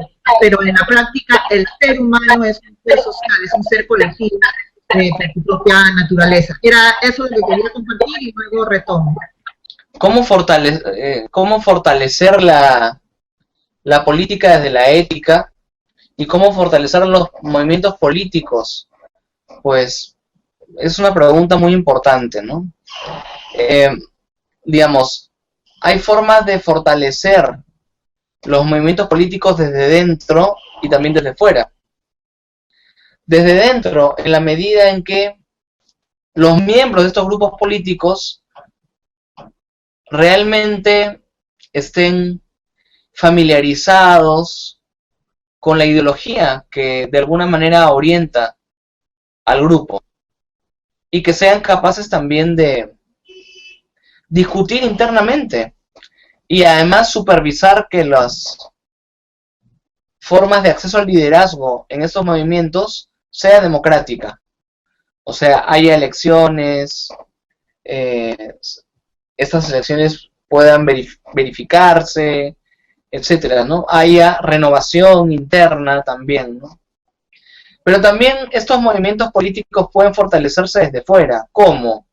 en la práctica el ser humano es un ser social, es un ser colectivo por su propia naturaleza. Era eso lo que quería compartir y luego retomo. ¿Cómo fortalecer la política desde la ética? ¿Y cómo fortalecer los movimientos políticos? Pues es una pregunta muy importante, ¿no? Digamos, hay formas de fortalecer los movimientos políticos desde dentro y también desde fuera. Desde dentro, en la medida en que los miembros de estos grupos políticos realmente estén familiarizados con la ideología que de alguna manera orienta al grupo y que sean capaces también de discutir internamente y además supervisar que las formas de acceso al liderazgo en estos movimientos sea democrática, o sea, haya elecciones, estas elecciones puedan verificarse, etcétera, ¿no? Haya renovación interna también, ¿no? Pero también estos movimientos políticos pueden fortalecerse desde fuera. ¿Cómo?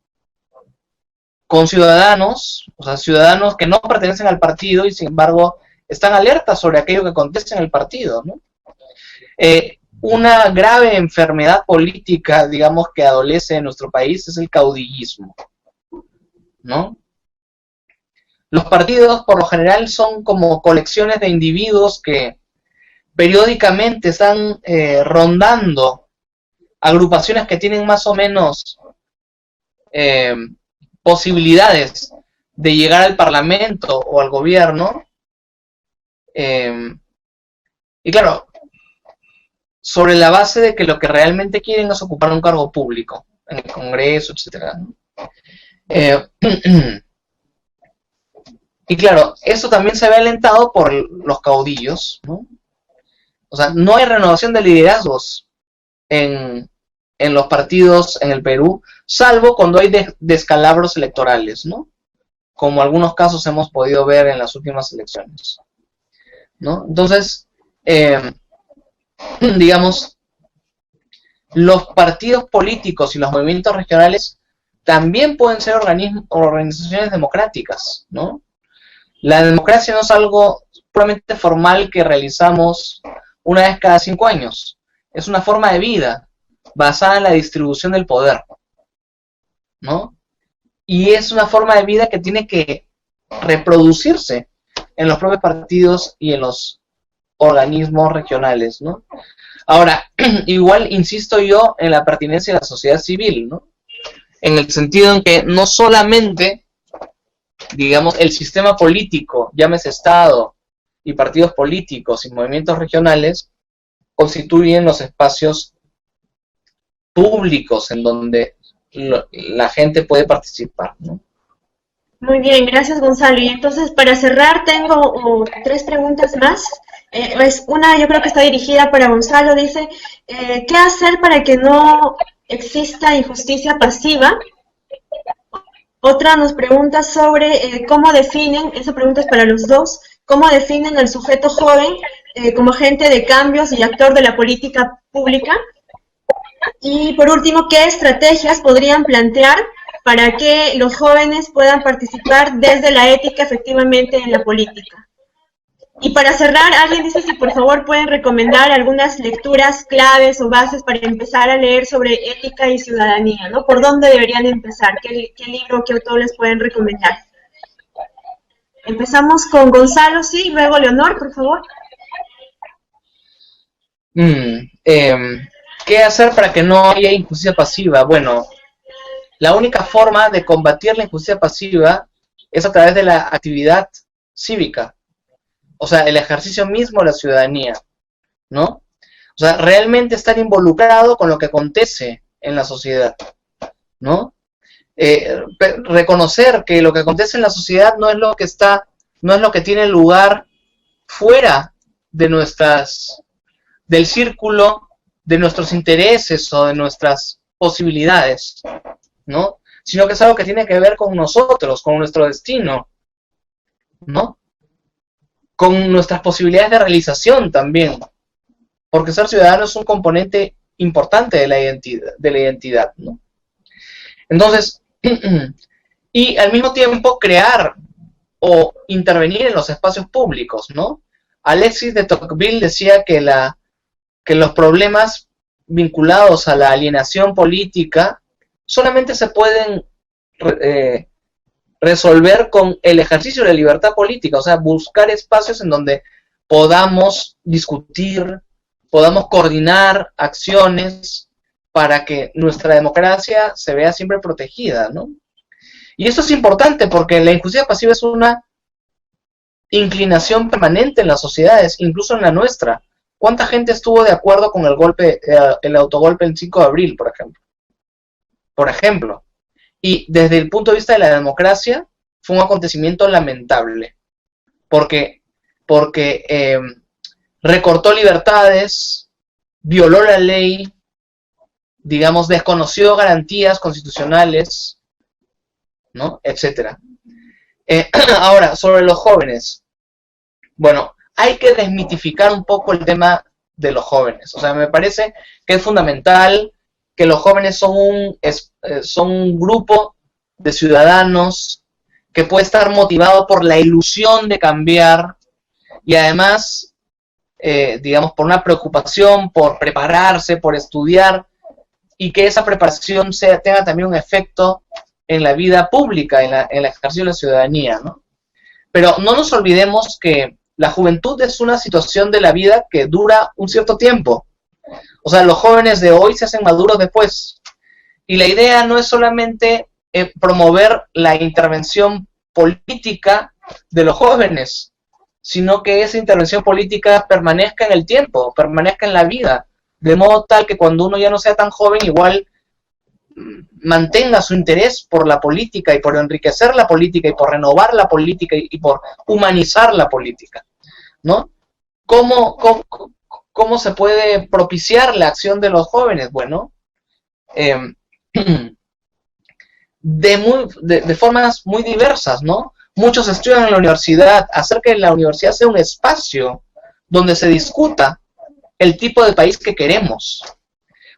Con ciudadanos, o sea, ciudadanos que no pertenecen al partido y sin embargo están alertas sobre aquello que acontece en el partido, ¿no? Una grave enfermedad política, digamos, que adolece en nuestro país es el caudillismo, ¿no? Los partidos, por lo general, son como colecciones de individuos que periódicamente están rondando agrupaciones que tienen más o menos posibilidades de llegar al Parlamento o al gobierno. Y claro, sobre la base de que lo que realmente quieren es ocupar un cargo público en el Congreso, etcétera, ¿no? Y claro, eso también se ve alentado por los caudillos, ¿no? O sea, no hay renovación de liderazgos en los partidos en el Perú, salvo cuando hay descalabros electorales, ¿no? Como algunos casos hemos podido ver en las últimas elecciones, ¿no? Entonces, digamos, los partidos políticos y los movimientos regionales también pueden ser organizaciones democráticas, ¿no? La democracia no es algo puramente formal que realizamos una vez cada 5 años. Es una forma de vida basada en la distribución del poder, ¿no? Y es una forma de vida que tiene que reproducirse en los propios partidos y en los organismos regionales, ¿no? Ahora, igual insisto yo en la pertinencia de la sociedad civil, ¿no? En el sentido en que no solamente, digamos, el sistema político, llámese Estado y partidos políticos y movimientos regionales, constituyen los espacios públicos en donde la gente puede participar, ¿no? Muy bien, gracias Gonzalo. Y entonces para cerrar tengo 3 preguntas más. Una yo creo que está dirigida para Gonzalo, dice, ¿qué hacer para que no exista injusticia pasiva? Otra nos pregunta sobre cómo definen, esa pregunta es para los dos, cómo definen al sujeto joven como agente de cambios y actor de la política pública. Y por último, ¿qué estrategias podrían plantear para que los jóvenes puedan participar desde la ética efectivamente en la política? Y para cerrar, alguien dice si por favor pueden recomendar algunas lecturas claves o bases para empezar a leer sobre ética y ciudadanía, ¿no? ¿Por dónde deberían empezar? ¿Qué libro, qué autor les pueden recomendar? Empezamos con Gonzalo, sí, luego Leonor, por favor. ¿Qué hacer para que no haya injusticia pasiva? Bueno, la única forma de combatir la injusticia pasiva es a través de la actividad cívica, o sea, el ejercicio mismo de la ciudadanía, ¿no? O sea, realmente estar involucrado con lo que acontece en la sociedad, ¿no? Reconocer que lo que acontece en la sociedad no es lo que tiene lugar fuera de del círculo de nuestros intereses o de nuestras posibilidades, ¿no? Sino que es algo que tiene que ver con nosotros, con nuestro destino, ¿no? Con nuestras posibilidades de realización también, porque ser ciudadano es un componente importante de la identidad, ¿no? Entonces, y al mismo tiempo crear o intervenir en los espacios públicos, ¿no? Alexis de Tocqueville decía que los problemas vinculados a la alienación política solamente se pueden resolver con el ejercicio de la libertad política, o sea, buscar espacios en donde podamos discutir, podamos coordinar acciones para que nuestra democracia se vea siempre protegida, ¿no? Y esto es importante porque la injusticia pasiva es una inclinación permanente en las sociedades, incluso en la nuestra. ¿Cuánta gente estuvo de acuerdo con el autogolpe el 5 de abril, por ejemplo? Por ejemplo. Y desde el punto de vista de la democracia, fue un acontecimiento lamentable. Porque recortó libertades, violó la ley, digamos, desconoció garantías constitucionales, ¿no? Etcétera. Ahora, sobre los jóvenes. Bueno, hay que desmitificar un poco el tema de los jóvenes. O sea, me parece que es fundamental que los jóvenes son un grupo de ciudadanos que puede estar motivado por la ilusión de cambiar y además, digamos, por una preocupación, por prepararse, por estudiar y que esa preparación tenga también un efecto en la vida pública, en el ejercicio de la ciudadanía, ¿no? Pero no nos olvidemos que la juventud es una situación de la vida que dura un cierto tiempo. O sea, los jóvenes de hoy se hacen maduros después. Y la idea no es solamente promover la intervención política de los jóvenes, sino que esa intervención política permanezca en el tiempo, permanezca en la vida, de modo tal que cuando uno ya no sea tan joven, igual mantenga su interés por la política y por enriquecer la política y por renovar la política y por humanizar la política, ¿no? ¿Cómo se puede propiciar la acción de los jóvenes? Bueno, de formas muy diversas, ¿no? Muchos estudian en la universidad, hacer que la universidad sea un espacio donde se discuta el tipo de país que queremos.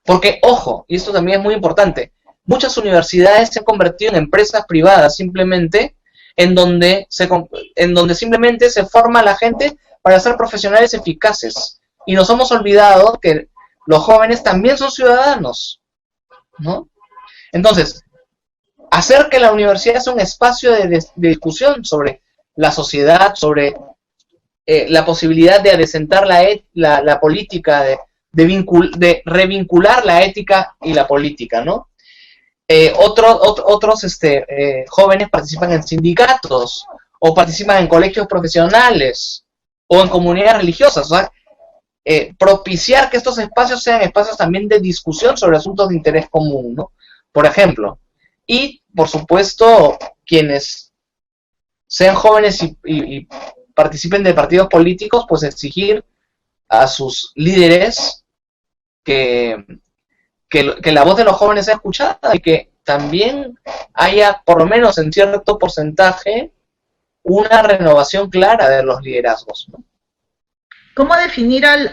Porque, ojo, y esto también es muy importante, muchas universidades se han convertido en empresas privadas simplemente en donde simplemente se forma a la gente para ser profesionales eficaces. Y nos hemos olvidado que los jóvenes también son ciudadanos, ¿no? Entonces, hacer que la universidad sea un espacio de discusión sobre la sociedad, sobre la posibilidad de adecentar la política, de revincular la ética y la política, ¿no? Otros jóvenes participan en sindicatos, o participan en colegios profesionales, o en comunidades religiosas, o sea, propiciar que estos espacios sean espacios también de discusión sobre asuntos de interés común, ¿no? Por ejemplo, y por supuesto, quienes sean jóvenes y participen de partidos políticos, pues exigir a sus líderes que la voz de los jóvenes sea escuchada y que también haya, por lo menos en cierto porcentaje, una renovación clara de los liderazgos, ¿no? ¿Cómo definir al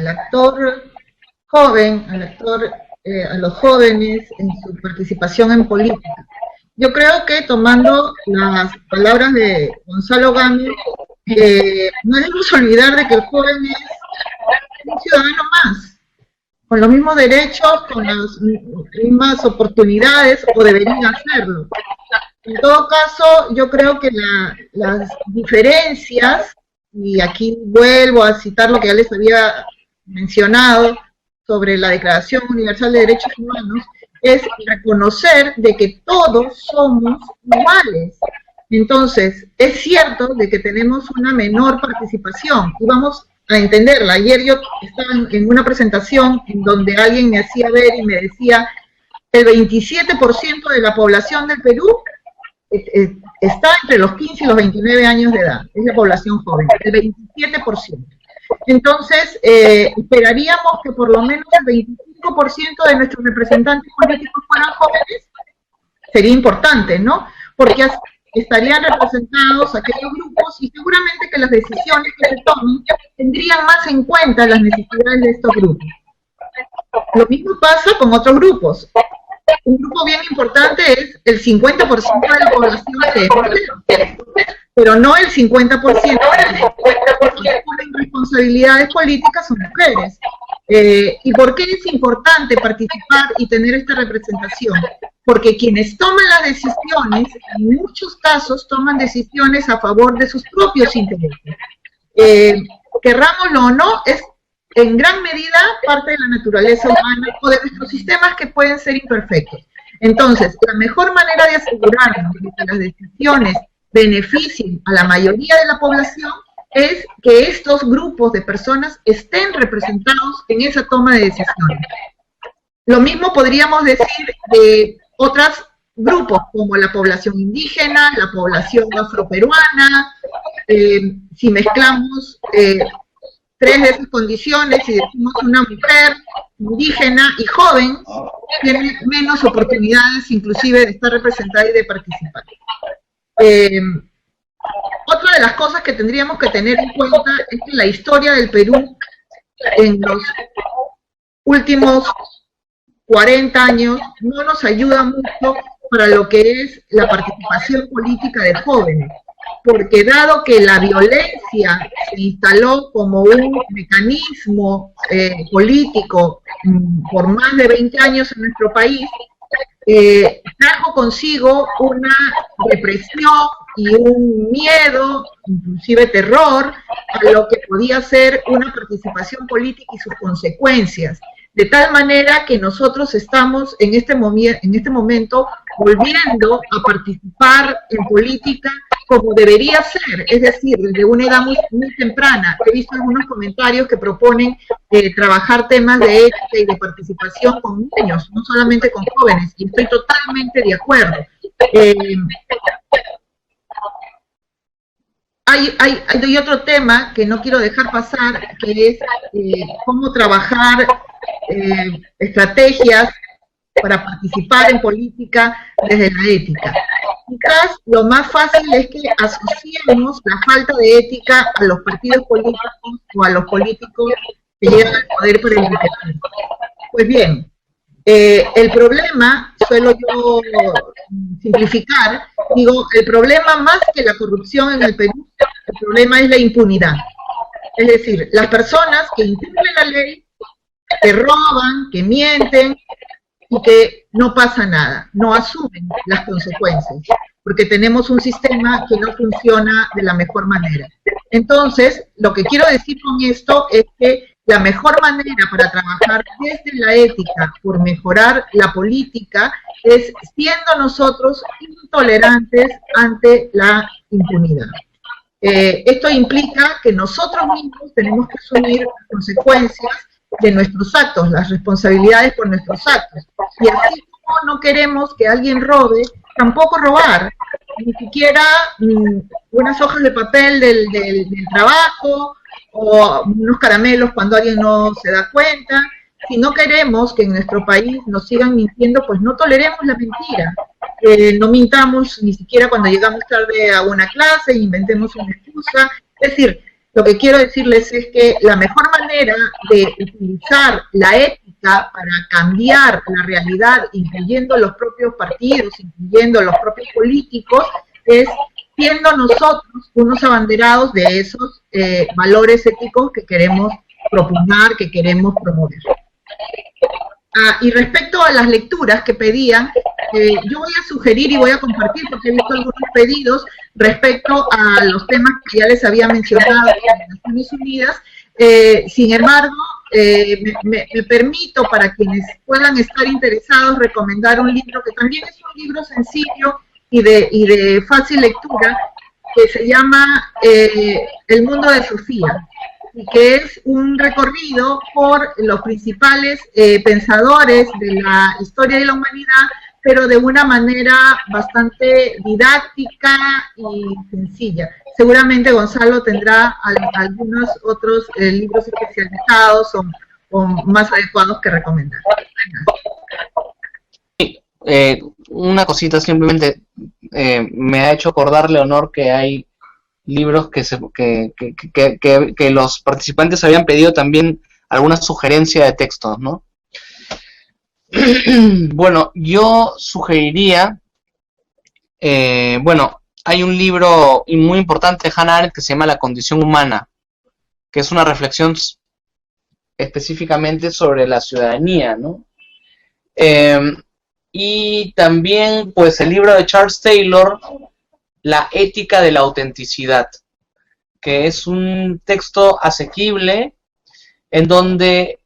actor joven, a los jóvenes en su participación en política? Yo creo que, tomando las palabras de Gonzalo Gámez, no debemos olvidar de que el joven es un ciudadano más, con los mismos derechos, con las mismas oportunidades, o deberían hacerlo. En todo caso, yo creo que las diferencias, y aquí vuelvo a citar lo que ya les había mencionado sobre la Declaración Universal de Derechos Humanos, es reconocer de que todos somos iguales, Entonces, es cierto de que tenemos una menor participación y vamos a entenderla. Ayer yo estaba en una presentación en donde alguien me hacía ver y me decía el 27% de la población del Perú está entre los 15 y los 29 años de edad, es la población joven, el 27%. Entonces, esperaríamos que por lo menos el 25% de nuestros representantes políticos fueran jóvenes, sería importante, ¿no? Porque así estarían representados aquellos grupos y seguramente que las decisiones que se tomen tendrían más en cuenta las necesidades de estos grupos. Lo mismo pasa con otros grupos. Un grupo bien importante es el 50% de la población que es mujer, pero no el 50% que tienen responsabilidades políticas son mujeres. ¿Y por qué es importante participar y tener esta representación? Porque quienes toman las decisiones, en muchos casos, toman decisiones a favor de sus propios intereses. Querrámoslo o no, es en gran medida parte de la naturaleza humana o de nuestros sistemas que pueden ser imperfectos. Entonces, la mejor manera de asegurarnos de que las decisiones beneficien a la mayoría de la población es que estos grupos de personas estén representados en esa toma de decisiones. Lo mismo podríamos decir de otros grupos, como la población indígena, la población afroperuana. Si mezclamos tres de esas condiciones y decimos una mujer indígena y joven, tiene menos oportunidades inclusive de estar representada y de participar. Otra de las cosas que tendríamos que tener en cuenta es que la historia del Perú en los últimos 40 años no nos ayuda mucho para lo que es la participación política de jóvenes, porque dado que la violencia se instaló como un mecanismo político por más de 20 años en nuestro país, trajo consigo una represión y un miedo, inclusive terror, a lo que podía ser una participación política y sus consecuencias. De tal manera que nosotros estamos en este momento volviendo a participar en política como debería ser, es decir, desde una edad muy temprana. He visto algunos comentarios que proponen trabajar temas de ética y de participación con niños, no solamente con jóvenes, y estoy totalmente de acuerdo. Hay otro tema que no quiero dejar pasar, que es cómo trabajar estrategias para participar en política desde la ética. Quizás lo más fácil es que asociemos la falta de ética a los partidos políticos o a los políticos que llegan al poder por el enriquecimiento. Pues bien, el problema, suelo yo simplificar, digo, el problema más que la corrupción en el Perú, el problema es la impunidad. Es decir, las personas que incumplen la ley, que roban, que mienten, y que no pasa nada, no asumen las consecuencias, porque tenemos un sistema que no funciona de la mejor manera. Entonces, lo que quiero decir con esto es que la mejor manera para trabajar desde la ética por mejorar la política es siendo nosotros intolerantes ante la impunidad. Esto implica que nosotros mismos tenemos que asumir las consecuencias de nuestros actos, las responsabilidades por nuestros actos. Y así como no queremos que alguien robe, tampoco robar, ni siquiera unas hojas de papel del trabajo, o unos caramelos cuando alguien no se da cuenta. Si no queremos que en nuestro país nos sigan mintiendo, pues no toleremos la mentira. No mintamos ni siquiera cuando llegamos tarde a una clase, inventemos una excusa. Es decir, lo que quiero decirles es que la mejor manera de utilizar la ética para cambiar la realidad, incluyendo los propios partidos, incluyendo los propios políticos, es siendo nosotros unos abanderados de esos valores éticos que queremos propugnar, que queremos promover. Y respecto a las lecturas que pedían, yo voy a sugerir y voy a compartir, porque he visto algunos pedidos respecto a los temas que ya les había mencionado en las Naciones Unidas. Sin embargo, me permito, para quienes puedan estar interesados, recomendar un libro que también es un libro sencillo, y de fácil lectura, que se llama El mundo de Sofía, y que es un recorrido por los principales pensadores de la historia de la humanidad, pero de una manera bastante didáctica y sencilla. Seguramente Gonzalo tendrá algunos otros libros especializados o más adecuados que recomendar. Una cosita simplemente, me ha hecho acordar, Leonor, que hay libros que los participantes habían pedido también alguna sugerencia de textos, ¿no? Bueno, yo sugeriría, hay un libro muy importante de Hannah Arendt que se llama La condición humana, que es una reflexión específicamente sobre la ciudadanía, ¿no? Y también, pues, el libro de Charles Taylor, La ética de la autenticidad, que es un texto asequible en donde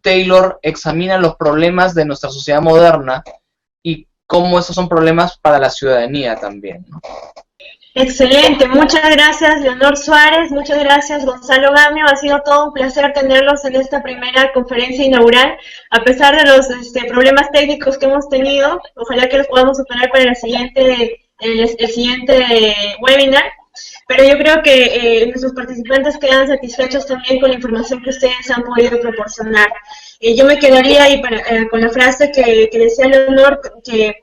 Taylor examina los problemas de nuestra sociedad moderna y cómo esos son problemas para la ciudadanía también, ¿no? Excelente, muchas gracias Leonor Suárez, muchas gracias Gonzalo Gamio, ha sido todo un placer tenerlos en esta primera conferencia inaugural, a pesar de los problemas técnicos que hemos tenido, ojalá que los podamos superar para el siguiente webinar, pero yo creo que nuestros participantes quedan satisfechos también con la información que ustedes han podido proporcionar. Yo me quedaría ahí con la frase que decía Leonor, que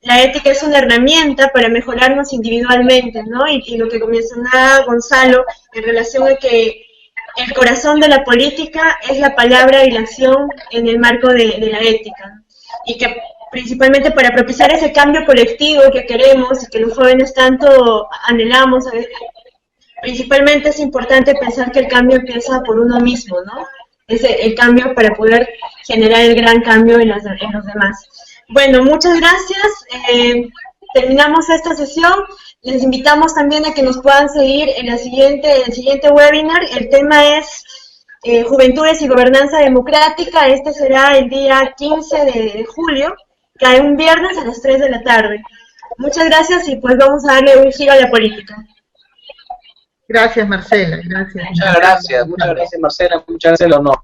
la ética es una herramienta para mejorarnos individualmente, ¿no? Y lo que mencionaba Gonzalo en relación a que el corazón de la política es la palabra y la acción en el marco de la ética. Y que principalmente para propiciar ese cambio colectivo que queremos y que los jóvenes tanto anhelamos, principalmente es importante pensar que el cambio empieza por uno mismo, ¿no? Es el cambio para poder generar el gran cambio en los demás. Bueno, muchas gracias. Terminamos esta sesión. Les invitamos también a que nos puedan seguir en el siguiente webinar. El tema es Juventudes y Gobernanza Democrática. Este será el día 15 de julio, cae un viernes a las 3 de la tarde. Muchas gracias y pues vamos a darle un giro a la política. Gracias, Marcela. Gracias. Muchas gracias, Marcela. Muchas gracias, Leonor.